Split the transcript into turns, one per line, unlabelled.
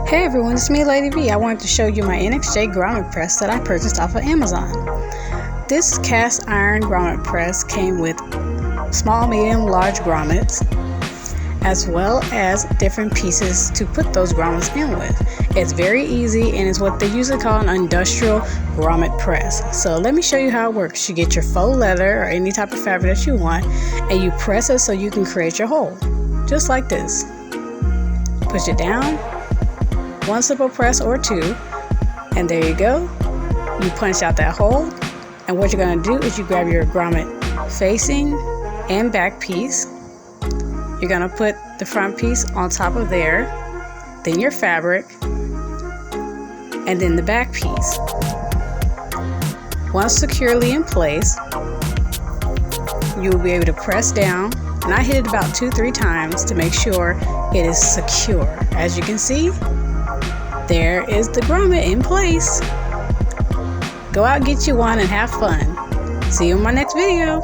Hey everyone, it's me, Lady V. I wanted to show you my NXJ grommet press that I purchased off of Amazon. This cast iron grommet press came with small, medium, large grommets, as well as different pieces to put those grommets in with. It's very easy and it's what they usually call an industrial grommet press. So let me show you how it works. You get your faux leather or any type of fabric that you want and you press it so you can create your hole. Just like this. Push it down. One simple press or two, and there you go. You punch out that hole, and what you're going to do is you grab your grommet facing and back piece. You're going to put the front piece on top of there, then your fabric, and then the back piece. Once securely in place, you will be able to press down, and I hit it about 2-3 times to make sure it is secure. As you can see, there is the grommet in place. Go out, get you one, and have fun. See you in my next video.